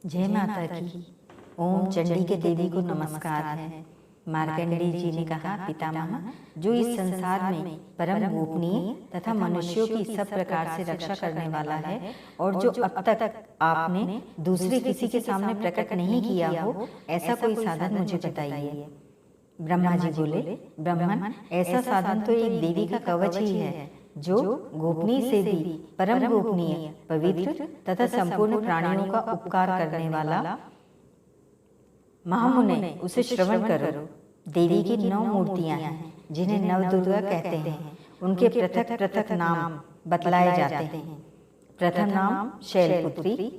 जय माता की। ओम चंडी के देवी को नमस्कार है। मार्कंडेय जी ने कहा, पितामह, जो इस संसार में परम गोपनीय तथा मनुष्यों की सब प्रकार से रक्षा करने वाला है और जो अब तक आपने दूसरे किसी के सामने प्रकट नहीं किया हो, ऐसा कोई साधन मुझे बताइए। ब्रह्मा जी बोले, ब्राह्मण, ऐसा साधन तो एक देवी का कवच ही है, जो गोपनीय से भी परम गोपनीय, पवित्र तथा संपूर्ण प्राणियों का उपकार करने वाला। महामुने, उसे श्रवण करो। देवी की 9 मूर्तियां हैं, जिन्हें नवदुर्गा कहते हैं। उनके पृथक पृथक नाम बतलाए जाते हैं। प्रथम नाम शैलपुत्री,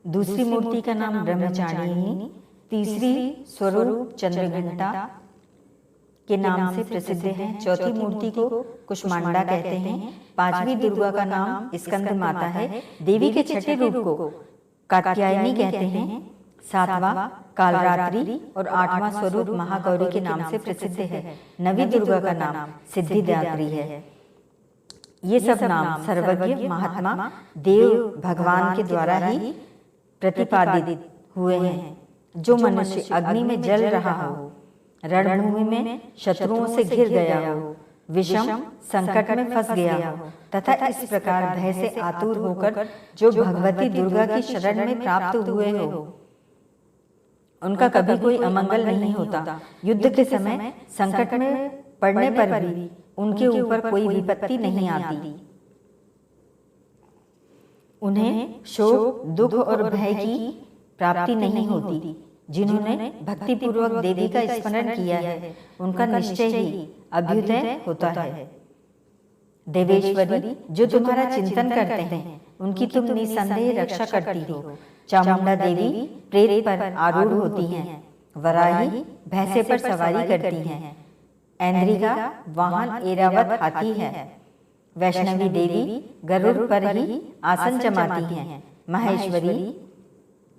दूसरी मूर्ति का नाम ब्रह्मचारिणी, तीसरी स्वरूप चंद्रघंटा के नाम से प्रसिद्ध है, चौथी मूर्ति को कुष्मांडा कहते हैं, पांचवी दुर्गा का नाम स्कंद माता है, देवी के छठे रूप को कात्यायनी कहते हैं, सातवां कालरात्रि और 8वां स्वरूप महागौरी के नाम से प्रसिद्ध है। नवी दुर्गा का नाम सिद्धिदात्री है। ये सब नाम सर्वज्ञ महात्मा देव भगवान के द्वारा ही प्रतिपादित हुए हैं। जो मनुष्य अग्नि में जल रहा हो, रणभूमि में शत्रुओं से घिर गया हो, विषम संकट में फंस गया हो तथा इस प्रकार भय से आतुर होकर जो भगवती दुर्गा की शरण में प्राप्त हुए हो, उनका कभी कोई अमंगल नहीं होता। युद्ध के समय संकट में पड़ने पर भी उनके ऊपर कोई विपत्ति नहीं आती। उन्हें शोक, दुख और भय की प्राप्ति नहीं होती। जिन्होंने भक्ति पूर्वक देवी का स्मरण किया है, उनका निश्चय ही अभ्युदय होता है। देवेश्वरी, जो तुम्हारा चिंतन करते हैं, उनकी तुम निसंदेह रक्षा करती हो। चामुंडा देवी प्रेत पर आरूढ़ होती हैं। वराही भैंसे पर सवारी करती हैं। ऐन्द्रिका वाहन ऐरावत हाथी है। वैष्णवी देवी गरुड़ पर ही आसन जमाती हैं। महेश्वरी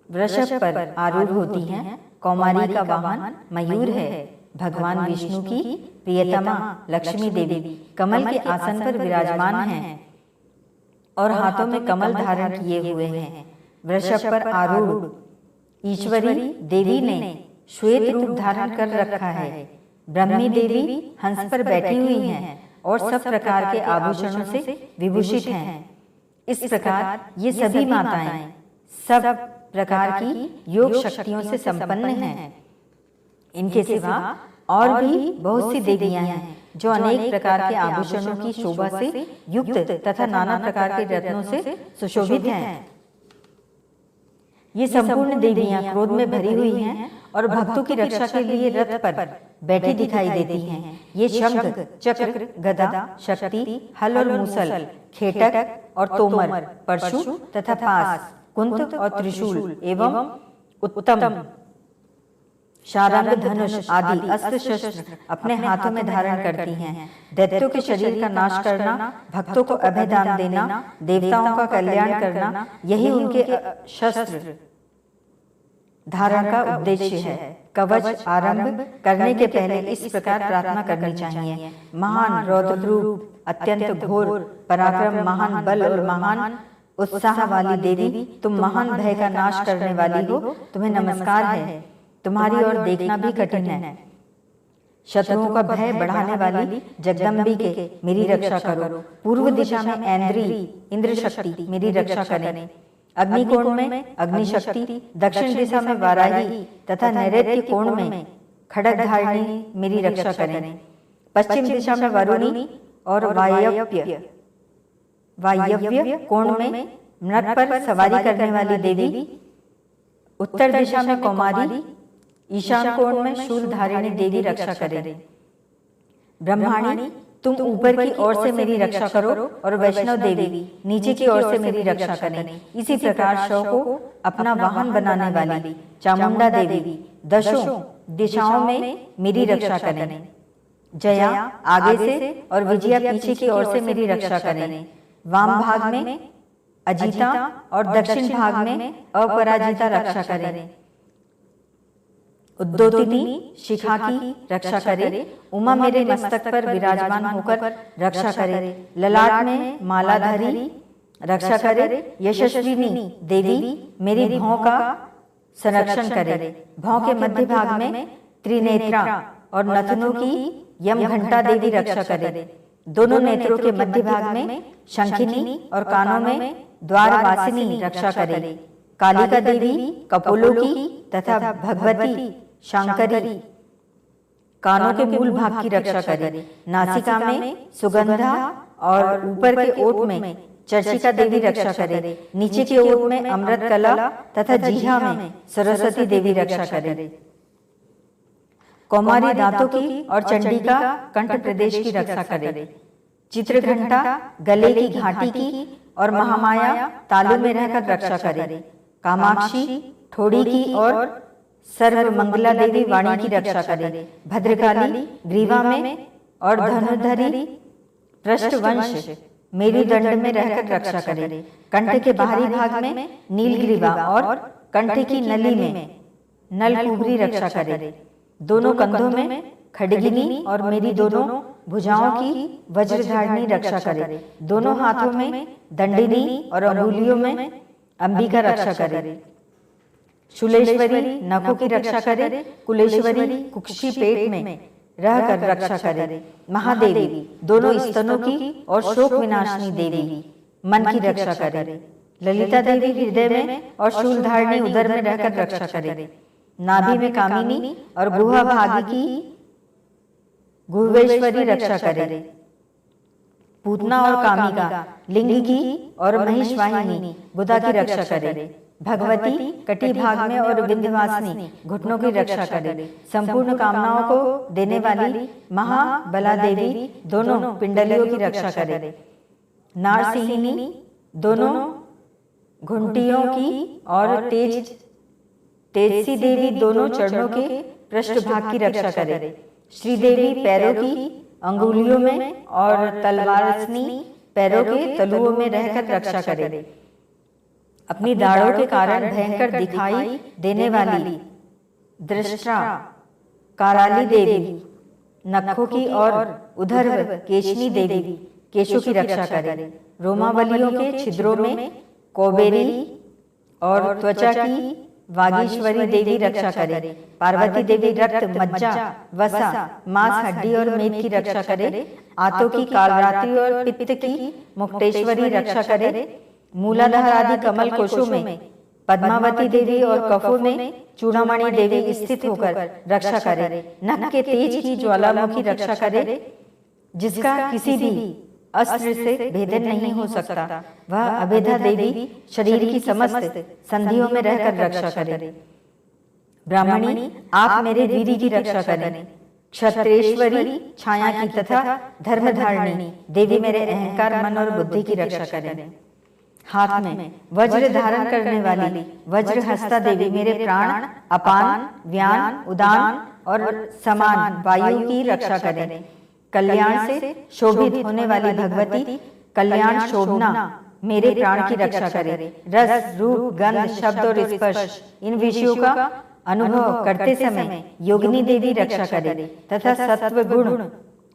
वृषभ पर आरूढ़ होती हैं। कौमारी का वाहन मयूर है। भगवान विष्णु की प्रियतमा लक्ष्मी देवी कमल के आसन पर विराजमान हैं और हाथों में कमल धारण किए हुए हैं। वृषभ पर आरूढ़ ईश्वरी देवी ने श्वेत रूप धारण कर रखा है। ब्रह्मी देवी हंस पर बैठी हुई हैं और सब प्रकार के आभूषणों से विभूषित हैं। इस प्रकार ये सभी माताएं सब प्रकार की योग शक्तियों से संपन्न हैं। इनके सिवा और भी बहुत सी देवियां हैं, जो अनेक प्रकार के आभूषणों की शोभा से युक्त तथा नाना प्रकार के रत्नों से सुशोभित हैं। ये संपूर्ण देवियां क्रोध में भरी हुई हैं और भक्तों की रक्षा के लिए रथ पर बैठी दिखाई देती हैं। ये शंख, चक्र, गदा, शक्ति, हल और मूसल, खेटक और तोमर, परशु तथा पास, कुंत और त्रिशूल एवं उत्तम शारंग, धनुष आदि अस्त्र शस्त्र अपने हाथों में धारण करती हैं। दैत्यों के शरीर का नाश करना, भक्तों को अभय दान देना, देवताओं का कल्याण करना, यही उनके शस्त्र धारण का उद्देश्य है। कवच आरंभ करने के पहले इस प्रकार प्रार्थना करनी चाहिए। महान रौद्र रूप, अत्यंत घोर पराक्रम, महान बल और महान उत्साह वाली देवी, तुम महान भय का नाश करने वाली हो, तुम्हें नमस्कार है। तुम्हारी ओर देखना भी कठिन है। शत्रुओं का भय बढ़ाने वाली जगदम्बिके, मेरी रक्षा करो। पूर्व दिशा में ऐन्द्री इंद्र शक्ति मेरी रक्षा करें। अग्निकोण में अग्नि शक्ति, दक्षिण दिशा में वाराही तथा नैऋत्य कोण में खड्गधारिणी मेरी रक्षा करें। पश्चिम दिशा में वरुणी और वायव्य कोण में मृग पर सवारी करने वाली देवी। उत्तर दिशा में कौमारी, ईशान कोण में शूलधारिणी देवी रक्षा करें। ब्रह्माणी, तुम ऊपर की ओर से मेरी रक्षा करो और वैष्णव देवी नीचे की ओर से मेरी रक्षा करें। इसी प्रकार शव को अपना वाहन बनाने वाली चामुंडा देवी दशों दिशाओं में मेरी रक्षा करें। जया आगे से और विजया पीछे की ओर से मेरी रक्षा करें। वाम भाग में अजिता और दक्षिण भाग में अपराजिता रक्षा करें। उद्योतिनी शिखा की रक्षा करे। उमा मेरे मस्तक पर विराजमान होकर रक्षा करे। ललाट में मालाधारी रक्षा करे। यशस्विनी देवी मेरी भौं का संरक्षण करे। भौं के मध्य भाग में त्रिनेत्रा और नथनों की यम घंटा देवी रक्षा करे। दोनों नेत्रों के मध्य भाग में शंखिनी और कानों में द्वारवासिनी रक्षा करे। कालिका देवी कपोलों की तथा भगवती शांकरी कानों के मूल भाग की रक्षा करे। नासिका में सुगंधा और ऊपर के ओठ में चर्चिका देवी रक्षा करे। नीचे के ओठ में अमृत कला तथा जीहा में सरस्वती देवी रक्षा करे। कौमारी दांतों की और चंडिका कंठ प्रदेश की रक्षा करे। चित्रघंटा गले की घाटी की और महामाया तालु में रहकर रक्षा करे। कामाक्षी ठोड़ी की और सर्वमंगला देवी वाणी की रक्षा करे। भद्रकाली ग्रीवा में और धनुर्धरी पृष्ठवंश मेरुदंड में रहकर रक्षा करे। कंठ के बाहरी भाग में नीलग्रीवा और कंठ की नली में नलकुबरी रक्षा करे। दोनों कंधों में खड्गिनी और मेरी दोनों भुजाओं की वज्रधारिणी रक्षा करे। दोनों हाथों में दंडिनी और अंगुलियों में अंबिका रक्षा करे। शूलेश्वरी नखों की रक्षा करे। कुलेश्वरी कुक्षी पेट में रहकर रक्षा करे। महादेवी दोनों स्तनों की और शोक विनाशिनी देवी मन की रक्षा करे। ललिता देवी हृदय में और शूलधारिणी उदर में रहकर रक्षा करे। नाभि में कामिनी और गुहा भाग की गुहेश्वरी रक्षा करे। पूतना और कामिका लिंग की और महिषवाहिनी बुधा की रक्षा करे। भगवती कटी भाग में और विंध्यवासिनी घुटनों की रक्षा करे। संपूर्ण कामनाओं को देने वाली महाबला देवी दोनों पिंडलियों की रक्षा करे। नारसिंहिनी दोनों घुंटियों की और तेजसी देवी दोनों चरणों के पृष्ठभाग की रक्षा करे। श्रीदेवी पैरों की अंगुलियों में और तलवारसनी पैरों के तलुओं में रहकर रक्षा करे। अपनी दाढ़ों के कारण भयंकर दिखाई देने वाली दृष्टा कराली देवी नखों की और उधर्व केशनी देवी केशों की रक्षा करे। रोमावलियों के छिद्रों में कौबेरी और त्वचा की वागीश्वरी देवी रक्षा करे। पार्वती देवी रक्त मज्जा वसा मांस हड्डी और मेद की रक्षा करे। आंतों की कालरात्रि और पित्त की मुक्तेश्वरी रक्षा करे। मूलाधार आदि कमल कोशों में पद्मावती देवी और कफों में चूड़ामणि देवी स्थित होकर रक्षा करे। नख के तेज की ज्वालामुखी रक्षा करे, जिसका किसी भी अस्त्र से भेदन नहीं हो सकता। वह अभेदा देवी शरीर की समस्त संधियों में रहकर रक्षा करे। ब्राह्मणी आप मेरे वीर की रक्षा करें। क्षत्रेश्वरी छाया की तथा धर्मधारिणी देवी मेरे अहंकार मन और बुद्धि की रक्षा करें। हाथ में वज्र धारण करने वाली वज्रहस्ता देवी मेरे प्राण अपान व्यान उदान और समान वायु की रक्षा करें। कल्याण से शोभित होने वाली भगवती कल्याण शोभना मेरे प्राण की रक्षा करे। रस रूप गंध शब्द और स्पर्श इन विषयों का अनुभव करते समय योगिनी देवी रक्षा करे तथा सत्व गुण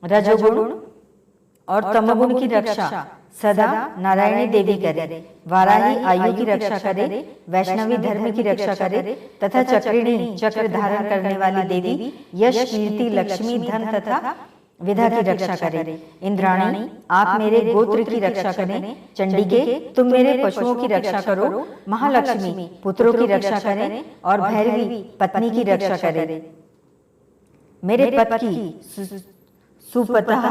रजोगुण और तमोगुण की रक्षा सदा नारायणी देवी करे। वाराही आयु की रक्षा करे, वैष्णवी धर्म की रक्षा करे तथा चक्रिणी चक्र धारण करने वाली देवी यश कीर्ति लक्ष्मी धन तथा विधा की रक्षा करे। इंद्राणी आप मेरे गोत्र की रक्षा करें। चंडिके तुम मेरे पशुओं की रक्षा करो। महालक्ष्मी पुत्रों की रक्षा करें और भैरवी पत्नी की रक्षा करे। मेरे पति की सुपतः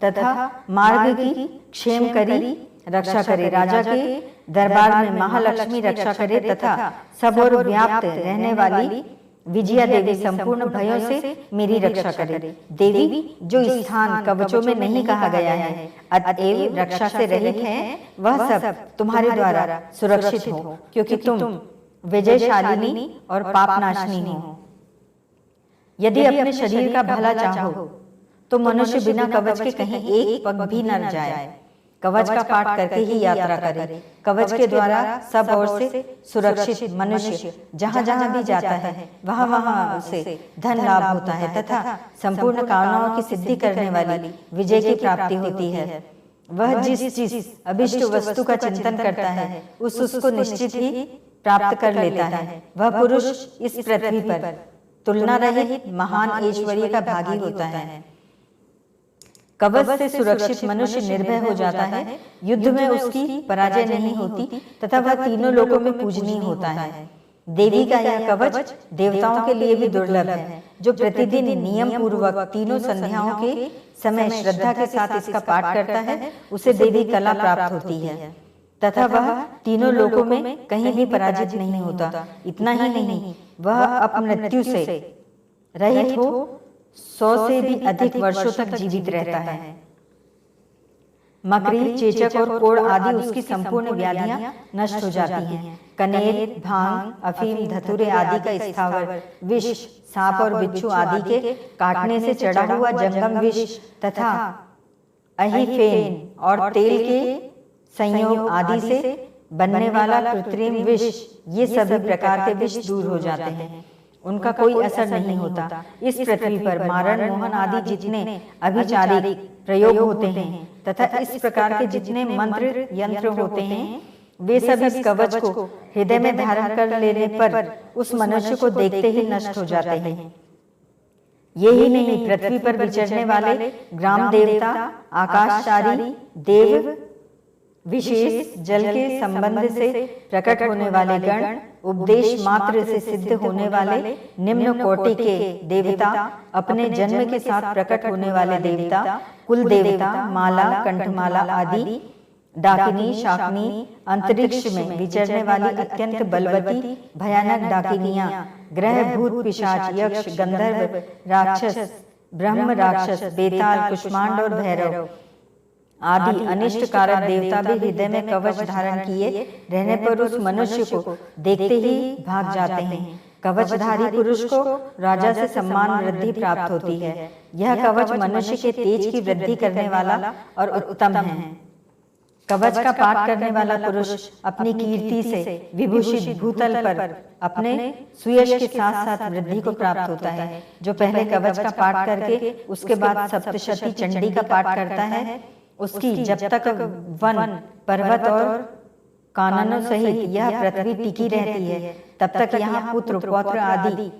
तथा मार्ग की क्षेम करी रक्षा करे। राजा के दरबार में महालक्ष्मी रक्षा करे तथा सब और व्याप्त रहने वाली विजया देवी संपूर्ण भयों से मेरी रक्षा करे। देवी जो स्थान कवचों में नहीं कहा गया है अतएव रक्षा से रहित है, वह सब तुम्हारे द्वारा सुरक्षित हो, क्योंकि तुम विजयशालिनी और पापनाशनी हो। यदि अपने शरीर का भला चाहो तो मनुष्य बिना कवच के कहीं एक पग भी न जाए। कवच का पाठ करके ही यात्रा करे। कवच के द्वारा सब ओर से सुरक्षित मनुष्य जहाँ जहाँ भी जाता है वहाँ वहाँ उसे धन लाभ होता है तथा संपूर्ण कामनाओं की सिद्धि करने वाली विजय की प्राप्ति होती है। वह जिस अभिष्ट वस्तु का चिंतन करता है उसको निश्चित ही प्राप्त कर लेता है। वह पुरुष इस पृथ्वी पर तुलना रहित महान ऐश्वर्य का भागी होता है। कवच से सुरक्षित मनुष्य निर्भय हो जाता है, युद्ध में उसकी पराजय नहीं होती तथा वह तीनों लोकों में पूजनीय होता है। देवी का यह कवच देवताओं के लिए भी दुर्लभ है। जो प्रतिदिन नियम पूर्वक तीनों संध्याओं के समय श्रद्धा के साथ इसका पाठ करता है उसे देवी कला प्राप्त होती है तथा वह तीनों लोकों में कहीं भी पराजित नहीं होता। इतना ही नहीं, वह अपमृत्यु से रहित हो 100 से भी अधिक वर्षों तक जीवित रहता है। मकड़ी, चेचक और कोढ़ आदि उसकी संपूर्ण व्याधियां नष्ट हो जाती हैं। कनेर, भांग, अफीम, धतूरे आदि का स्थावर विष, सांप और बिच्छू आदि के काटने से चढ़ा हुआ जंगम विष तथा अहिफेन और तेल के संयोग आदि से बनने वाला कृत्रिम विष, ये सभी प्रकार के विष दूर हो जाते हैं, उनका कोई असर नहीं होता। इस पृथ्वी पर मारण, मोहन आदि जितने अभिचारिक प्रयोग होते हैं तथा इस प्रकार के जितने मंत्र यंत्र होते हैं वे सब इस कवच को हृदय में धारण कर लेने पर उस मनुष्य को देखते ही नष्ट हो जाते हैं। यही नहीं, पृथ्वी पर विचरने वाले ग्राम देवता, आकाशचारी देव, विशेष जल के संबंध से प्रकट होने वाले गण, उपदेश मात्र से सिद्ध होने वाले निम्न कोटि के देवता, अपने जन्म के साथ प्रकट होने वाले देवता, कुल देवता, माला, कंठमाला आदि, डाकिनी, शाकिनी, अंतरिक्ष में विचरने वाली अत्यंत बलवती भयानक डाकिनियां, ग्रह, भूत, पिशाच, यक्ष, गंधर्व, राक्षस, ब्रह्म राक्षस, बेताल, कुष्मांड और भैरव आदि अनिष्ट कारक देवता भी हृदय में कवच धारण किए रहने पर उस मनुष्य को देखते ही भाग जाते हैं। कवचधारी पुरुष को राजा से सम्मान वृद्धि प्राप्त होती है। यह कवच मनुष्य के तेज की वृद्धि करने वाला और उत्तम है। कवच का पाठ करने वाला पुरुष अपनी कीर्ति से विभूषित भूतल पर अपने सुयश के साथ साथ वृद्धि को प्राप्त होता है। जो पहले कवच का पाठ करके उसके बाद सप्तशती चंडी का पाठ करता है, उसकी जब तक वन, पर्वत और काननों सहित यह पृथ्वी टिकी रहती है तब तक यहाँ पुत्र, पौत्र आदि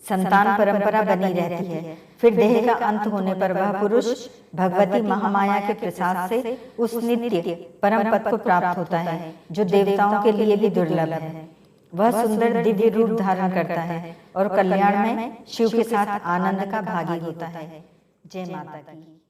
संतान परंपरा बनी रहती है। फिर देह का अंत होने पर वह पुरुष भगवती महामाया के प्रसाद से उस नित्य परम पद को प्राप्त होता है जो देवताओं के लिए भी दुर्लभ है। वह सुंदर दिव्य रूप धारण करता है और कल्याण में शिव के साथ आनंद का भागी होता है। जय माता की।